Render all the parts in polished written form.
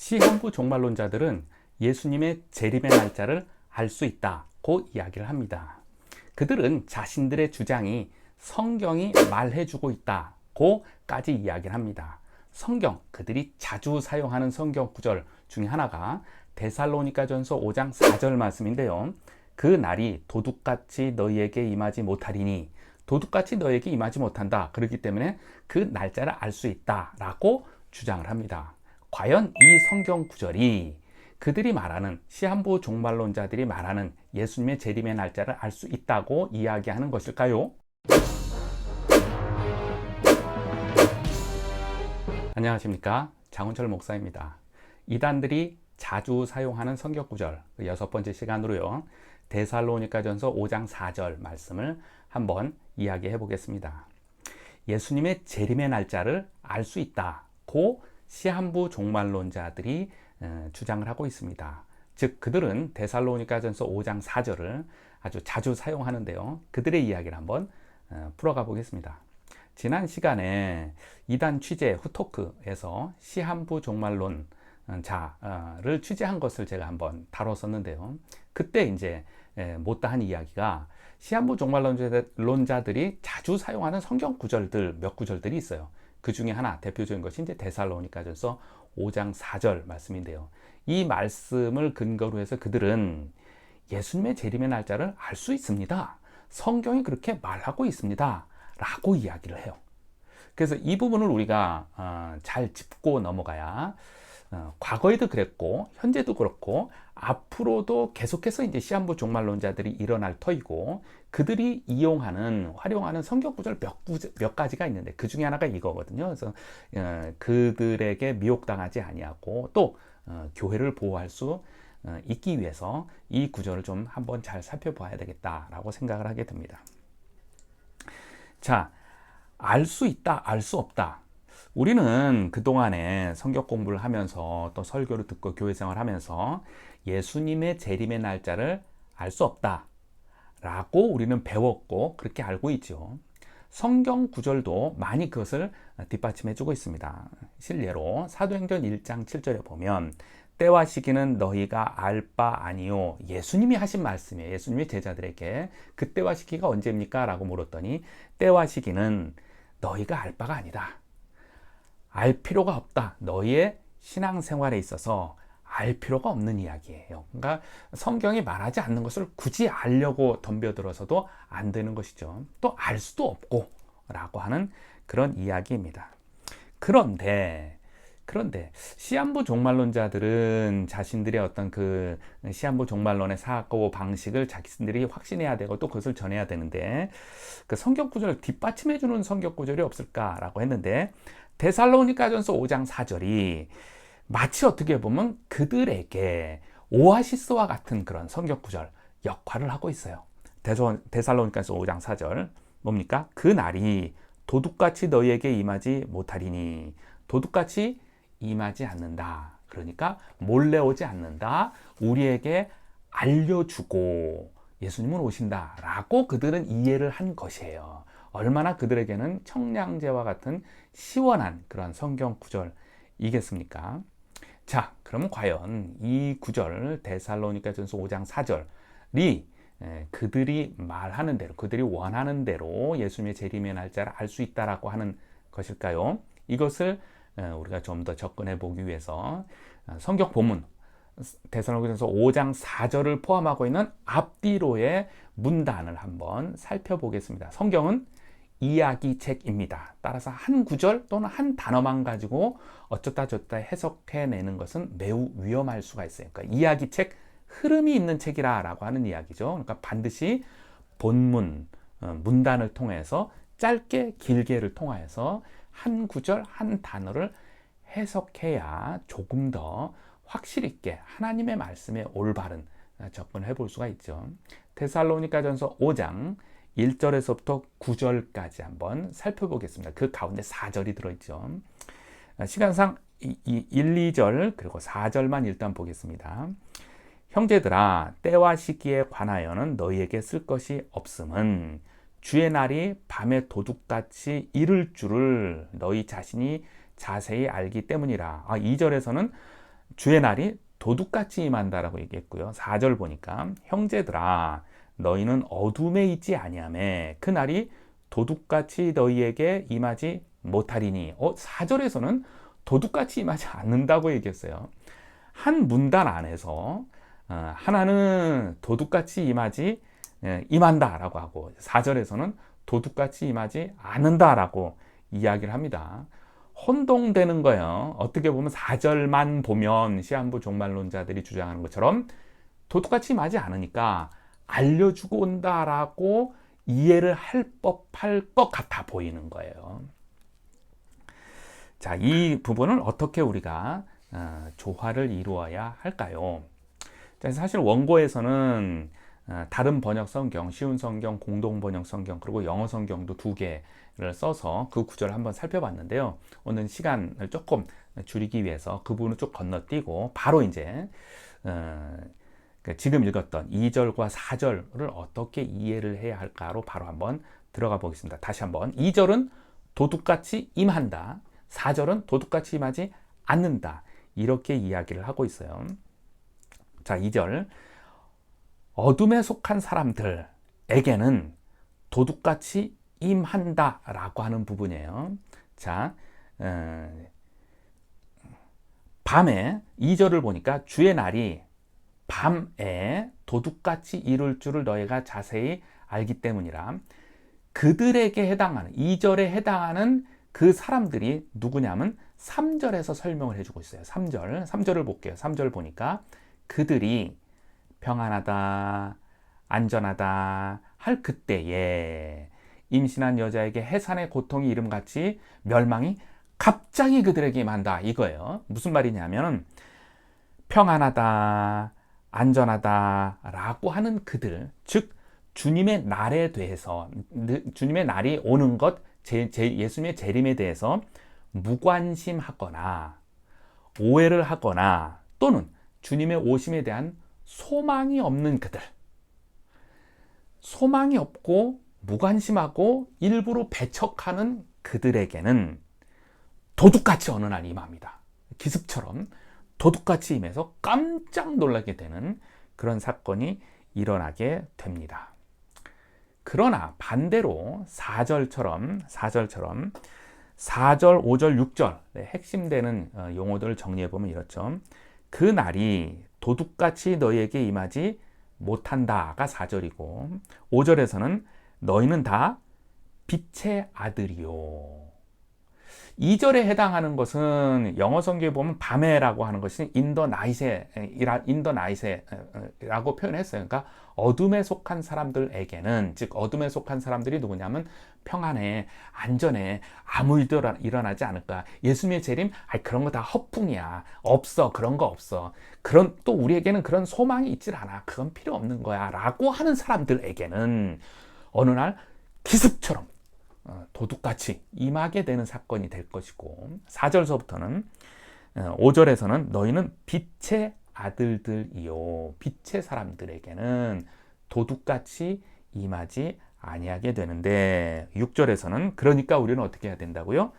시한부 종말론자들은 예수님의 재림의 날짜를 알 수 있다고 이야기를 합니다. 그들은 자신들의 주장이 성경이 말해주고 있다고까지 이야기를 합니다. 성경, 그들이 자주 사용하는 성경 구절 중에 하나가 데살로니가전서 5장 4절 말씀인데요. 그 날이 도둑같이 너희에게 임하지 못하리니, 도둑같이 너희에게 임하지 못한다. 그렇기 때문에 그 날짜를 알 수 있다라고 주장을 합니다. 과연 이 성경 구절이 그들이 말하는, 시한부 종말론자들이 말하는 예수님의 재림의 날짜를 알 수 있다고 이야기하는 것일까요? 안녕하십니까, 장훈철 목사입니다. 이단들이 자주 사용하는 성경 구절, 여섯 번째 시간으로요, 데살로니가전서 5장 4절 말씀을 한번 이야기해 보겠습니다. 예수님의 재림의 날짜를 알 수 있다고 시한부 종말론자들이 주장을 하고 있습니다. 즉, 그들은 데살로니가전서 5장 4절을 아주 자주 사용하는데요. 그들의 이야기를 한번 풀어가 보겠습니다. 지난 시간에 이단 취재 후토크에서 시한부 종말론 자를 취재한 것을 제가 한번 다뤘었는데요. 그때 이제 못다한 이야기가 시한부 종말론자들이 자주 사용하는 성경 구절들 몇 구절들이 있어요. 그 중에 하나 대표적인 것이 이제 데살로니가전서 5장 4절 말씀인데요. 이 말씀을 근거로 해서 그들은 예수님의 재림의 날짜를 알 수 있습니다. 성경이 그렇게 말하고 있습니다. 라고 이야기를 해요. 그래서 이 부분을 우리가 잘 짚고 넘어가야 과거에도 그랬고 현재도 그렇고 앞으로도 계속해서 이제 시한부 종말론자들이 일어날 터이고, 그들이 이용하는 활용하는 성경 구절 몇 가지가 있는데 그 중에 하나가 이거거든요. 그래서 그들에게 미혹당하지 아니하고 또 교회를 보호할 수 있기 위해서 이 구절을 좀 한번 잘 살펴봐야 되겠다라고 생각을 하게 됩니다. 자, 알 수 있다, 알 수 없다. 우리는 그동안에 성경 공부를 하면서 또 설교를 듣고 교회 생활을 하면서 예수님의 재림의 날짜를 알 수 없다 라고 우리는 배웠고 그렇게 알고 있죠. 성경 구절도 많이 그것을 뒷받침해 주고 있습니다. 실례로 사도행전 1장 7절에 보면 때와 시기는 너희가 알 바 아니요. 예수님이 하신 말씀이에요. 예수님이 제자들에게 그 때와 시기가 언제입니까? 라고 물었더니 때와 시기는 너희가 알 바가 아니다. 알 필요가 없다. 너희의 신앙생활에 있어서 알 필요가 없는 이야기예요. 그러니까 성경이 말하지 않는 것을 굳이 알려고 덤벼들어서도 안 되는 것이죠. 또 알 수도 없고 라고 하는 그런 이야기입니다. 그런데 시한부 종말론자들은 자신들의 어떤 그 시한부 종말론의 사고 방식을 자신들이 확신해야 되고 또 그것을 전해야 되는데 그 성경 구절을 뒷받침해 주는 성경 구절이 없을까라고 했는데 데살로니가전서 5장 4절이 마치 어떻게 보면 그들에게 오아시스와 같은 그런 성경 구절 역할을 하고 있어요. 데살로니가전서 5장 4절 뭡니까? 그 날이 도둑같이 너희에게 임하지 못하리니, 도둑같이 임하지 않는다. 그러니까 몰래 오지 않는다. 우리에게 알려주고 예수님은 오신다라고 그들은 이해를 한 것이에요. 얼마나 그들에게는 청량제와 같은 시원한 그런 성경 구절이겠습니까? 자, 그러면 과연 이 구절 데살로니가전서 5장 4절이 그들이 말하는 대로, 그들이 원하는 대로 예수님의 재림의 날짜를 알 수 있다라고 하는 것일까요? 이것을 우리가 좀 더 접근해 보기 위해서 성경 본문 데살로니가전서 5장 4절을 포함하고 있는 앞뒤로의 문단을 한번 살펴보겠습니다. 성경은 이야기책입니다. 따라서 한 구절 또는 한 단어만 가지고 어쩌다 저쩌다 해석해내는 것은 매우 위험할 수가 있어요. 그러니까 이야기책, 흐름이 있는 책이라고 하는 이야기죠. 그러니까 반드시 본문, 문단을 통해서 짧게 길게를 통하여서 한 구절, 한 단어를 해석해야 조금 더 확실 있게 하나님의 말씀에 올바른 접근을 해볼 수가 있죠. 데살로니가전서 5장 1절에서부터 9절까지 한번 살펴보겠습니다. 그 가운데 4절이 들어있죠. 시간상 1, 2절 그리고 4절만 일단 보겠습니다. 형제들아, 때와 시기에 관하여는 너희에게 쓸 것이 없음은 주의 날이 밤에 도둑같이 이를 줄을 너희 자신이 자세히 알기 때문이라. 2절에서는 주의 날이 도둑같이 임한다라고 얘기했고요. 4절 보니까 형제들아 너희는 어둠에 있지 아니하며 그 날이 도둑같이 너희에게 임하지 못하리니 4절에서는 도둑같이 임하지 않는다고 얘기했어요. 한 문단 안에서 하나는 도둑같이 임한다라고 하고 4절에서는 도둑같이 임하지 않는다라고 이야기를 합니다. 혼동되는 거예요. 어떻게 보면 4절만 보면 시한부 종말론자들이 주장하는 것처럼 도둑같이 임하지 않으니까 알려주고 온다라고 이해를 할 법할 것 같아 보이는 거예요. 자, 이 부분을 어떻게 우리가 조화를 이루어야 할까요? 자, 사실 원고에서는 다른 번역 성경, 쉬운 성경, 공동 번역 성경, 그리고 영어 성경도 2개를 써서 그 구절을 한번 살펴봤는데요. 오늘 시간을 조금 줄이기 위해서 그 부분을 쭉 건너뛰고 바로 이제 지금 읽었던 2절과 4절을 어떻게 이해를 해야 할까로 바로 한번 들어가 보겠습니다. 다시 한번 2절은 도둑같이 임한다. 4절은 도둑같이 임하지 않는다. 이렇게 이야기를 하고 있어요. 자, 2절 어둠에 속한 사람들에게는 도둑같이 임한다 라고 하는 부분이에요. 자, 밤에 2절을 보니까 주의 날이 밤에 도둑같이 이룰 줄을 너희가 자세히 알기 때문이라. 그들에게 해당하는 2절에 해당하는 그 사람들이 누구냐면 3절에서 설명을 해주고 있어요. 3절을 볼게요. 3절 보니까 그들이 평안하다, 안전하다 할 그때에 임신한 여자에게 해산의 고통이 이름같이 멸망이 갑자기 그들에게 임한다 이거예요. 무슨 말이냐면 평안하다, 안전하다 라고 하는 그들, 즉 주님의 날에 대해서, 주님의 날이 오는 것, 예수님의 재림에 대해서 무관심하거나 오해를 하거나 또는 주님의 오심에 대한 소망이 없는 그들, 소망이 없고 무관심하고 일부러 배척하는 그들에게는 도둑같이 어느 날 임합니다. 기습처럼 도둑같이 임해서 깜짝 놀라게 되는 그런 사건이 일어나게 됩니다. 그러나 반대로 4절처럼 4절, 5절, 6절 핵심되는 용어들을 정리해보면 이렇죠. 그 날이 도둑같이 너희에게 임하지 못한다가 4절이고 5절에서는 너희는 다 빛의 아들이요. 2절에 해당하는 것은 영어 성경에 보면 밤에라고 하는 것이 in the night이라고 표현했어요. 그러니까 어둠에 속한 사람들에게는, 즉 어둠에 속한 사람들이 누구냐면 평안해, 안전해, 아무 일도 일어나지 않을 거야. 예수님의 재림, 그런 거 다 허풍이야. 없어, 그런 거 없어. 또 우리에게는 그런 소망이 있질 않아. 그건 필요 없는 거야. 라고 하는 사람들에게는 어느 날 기습처럼 도둑같이 임하게 되는 사건이 될 것이고 4절서부터는 5절에서는 너희는 빛의 아들들이요, 빛의 사람들에게는 도둑같이 임하지 아니하게 되는데 6절에서는 그러니까 우리는 어떻게 해야 된다고요?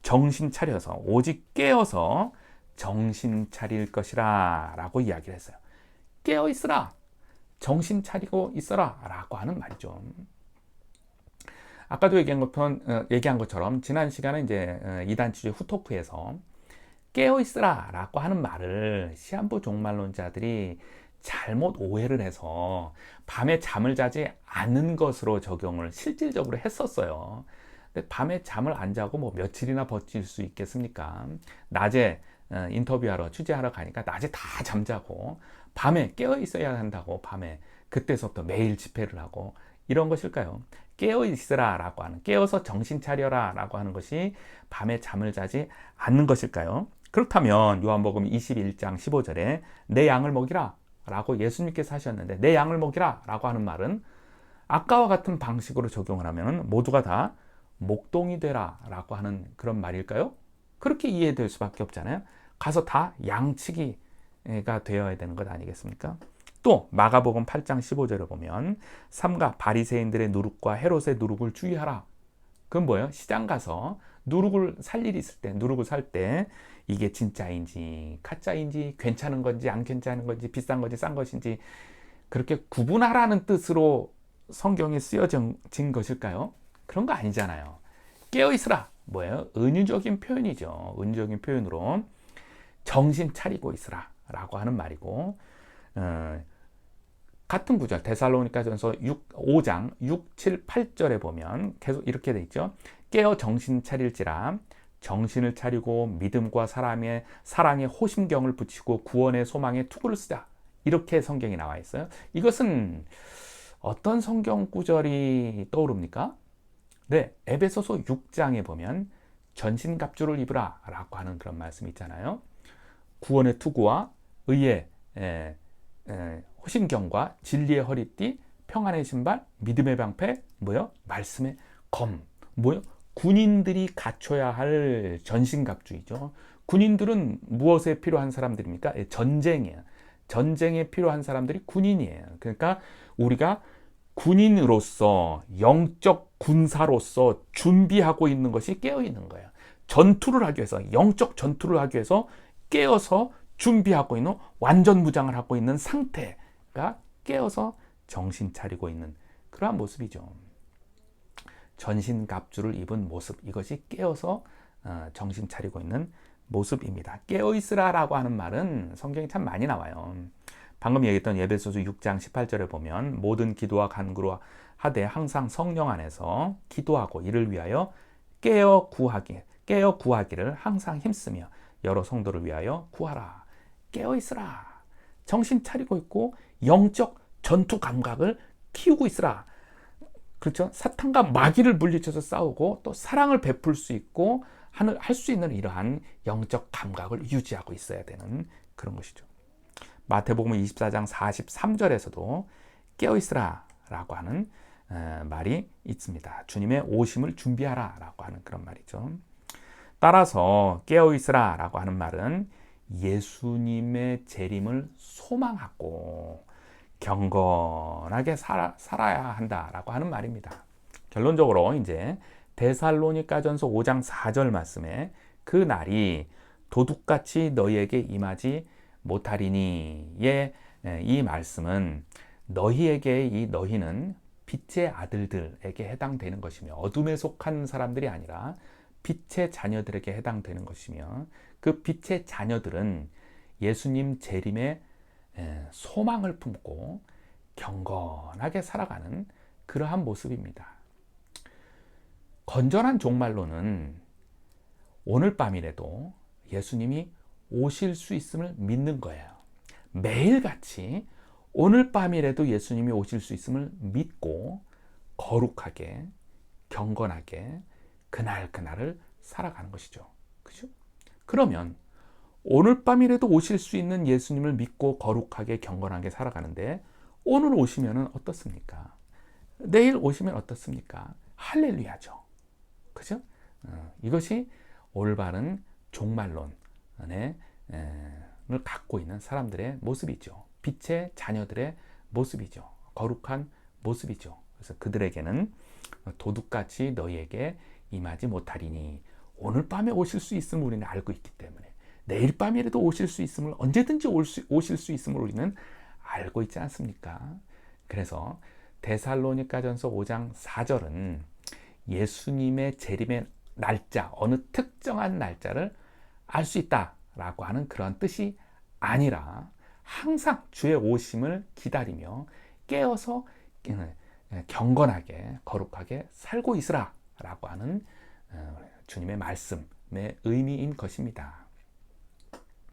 정신 차려서 오직 깨어서 정신 차릴 것이라 라고 이야기를 했어요. 깨어 있으라, 정신 차리고 있어라 라고 하는 말이죠. 아까도 얘기한 것처럼 지난 시간에 이제 이단치주의 후토크에서 깨어있으라 라고 하는 말을 시한부 종말론자들이 잘못 오해를 해서 밤에 잠을 자지 않는 것으로 적용을 실질적으로 했었어요. 근데 밤에 잠을 안 자고 뭐 며칠이나 버틸 수 있겠습니까? 낮에 인터뷰하러 취재하러 가니까 낮에 다 잠자고 밤에 깨어 있어야 한다고, 밤에 그때서부터 매일 집회를 하고 이런 것일까요? 깨어 있으라 라고 하는, 깨어서 정신 차려라 라고 하는 것이 밤에 잠을 자지 않는 것일까요? 그렇다면 요한복음 21장 15절에 내 양을 먹이라 라고 예수님께서 하셨는데 내 양을 먹이라 라고 하는 말은 아까와 같은 방식으로 적용을 하면 모두가 다 목동이 되라 라고 하는 그런 말일까요? 그렇게 이해될 수밖에 없잖아요. 가서 다 양치기가 되어야 되는 것 아니겠습니까? 또 마가복음 8장 15절을 보면 삼가 바리새인들의 누룩과 헤롯의 누룩을 주의하라. 그건 뭐예요? 시장 가서 누룩을 살 일이 있을 때, 누룩을 살 때 이게 진짜인지 가짜인지 괜찮은 건지 안 괜찮은 건지 비싼 건지 싼 것인지 그렇게 구분하라는 뜻으로 성경에 쓰여진 것일까요? 그런 거 아니잖아요. 깨어있으라. 뭐예요? 은유적인 표현이죠. 은유적인 표현으로 정신 차리고 있으라 라고 하는 말이고, 같은 구절 데살로니가전서 5장 6, 7, 8절에 보면 계속 이렇게 돼 있죠. 깨어 정신 차릴지라. 정신을 차리고 믿음과 사랑의 호심경을 붙이고 구원의 소망에 투구를 쓰자. 이렇게 성경이 나와 있어요. 이것은 어떤 성경 구절이 떠오릅니까? 네, 에베소서 6장에 보면 전신갑주를 입으라 라고 하는 그런 말씀이 있잖아요. 구원의 투구와 의의 호심경과 진리의 허리띠, 평안의 신발, 믿음의 방패, 뭐요? 말씀의 검. 뭐요? 군인들이 갖춰야 할 전신갑주이죠. 군인들은 무엇에 필요한 사람들입니까? 전쟁이에요. 전쟁에 필요한 사람들이 군인이에요. 그러니까 우리가 군인으로서 영적 군사로서 준비하고 있는 것이 깨어 있는 거예요. 전투를 하기 위해서 영적 전투를 하기 위해서 깨어서 준비하고 있는 완전 무장을 하고 있는 상태가 깨어서 정신 차리고 있는 그러한 모습이죠. 전신갑주를 입은 모습, 이것이 깨어서 정신 차리고 있는 모습입니다. 깨어있으라라고 하는 말은 성경이 참 많이 나와요. 방금 얘기했던 에베소서 6장 18절에 보면 모든 기도와 간구로 하되 항상 성령 안에서 기도하고 이를 위하여 깨어 구하기를 항상 힘쓰며 여러 성도를 위하여 구하라. 깨어 있으라. 정신 차리고 있고 영적 전투 감각을 키우고 있으라. 그렇죠? 사탄과 마귀를 물리쳐서 싸우고 또 사랑을 베풀 수 있고 할 수 있는 이러한 영적 감각을 유지하고 있어야 되는 그런 것이죠. 마태복음 24장 43절에서도 깨어있으라 라고 하는 말이 있습니다. 주님의 오심을 준비하라 라고 하는 그런 말이죠. 따라서 깨어있으라 라고 하는 말은 예수님의 재림을 소망하고 경건하게 살아야 한다라고 하는 말입니다. 결론적으로 이제 데살로니가전서 5장 4절 말씀에 그 날이 도둑같이 너희에게 임하지 못하리니의 이 말씀은 너희에게 이 너희는 빛의 아들들에게 해당되는 것이며 어둠에 속한 사람들이 아니라 빛의 자녀들에게 해당되는 것이며 그 빛의 자녀들은 예수님 재림의 소망을 품고 경건하게 살아가는 그러한 모습입니다. 건전한 종말론은 오늘 밤이라도 예수님이 오실 수 있음을 믿는 거예요. 매일같이 오늘 밤이라도 예수님이 오실 수 있음을 믿고 거룩하게 경건하게 그날을 살아가는 것이죠. 그죠? 그러면 오늘 밤이라도 오실 수 있는 예수님을 믿고 거룩하게 경건하게 살아가는데 오늘 오시면 어떻습니까? 내일 오시면 어떻습니까? 할렐루야죠. 그죠? 이것이 올바른 종말론을 갖고 있는 사람들의 모습이죠. 빛의 자녀들의 모습이죠. 거룩한 모습이죠. 그래서 그들에게는 도둑같이 너희에게 임하지 못하리니 오늘 밤에 오실 수 있음을 우리는 알고 있기 때문에 내일 밤이라도 오실 수 있음을 언제든지 오실 수 있음을 우리는 알고 있지 않습니까? 그래서 데살로니가전서 5장 4절은 예수님의 재림의 날짜, 어느 특정한 날짜를 알 수 있다라고 하는 그런 뜻이 아니라 항상 주의 오심을 기다리며 깨어서 경건하게 거룩하게 살고 있으라 라고 하는 주님의 말씀의 의미인 것입니다.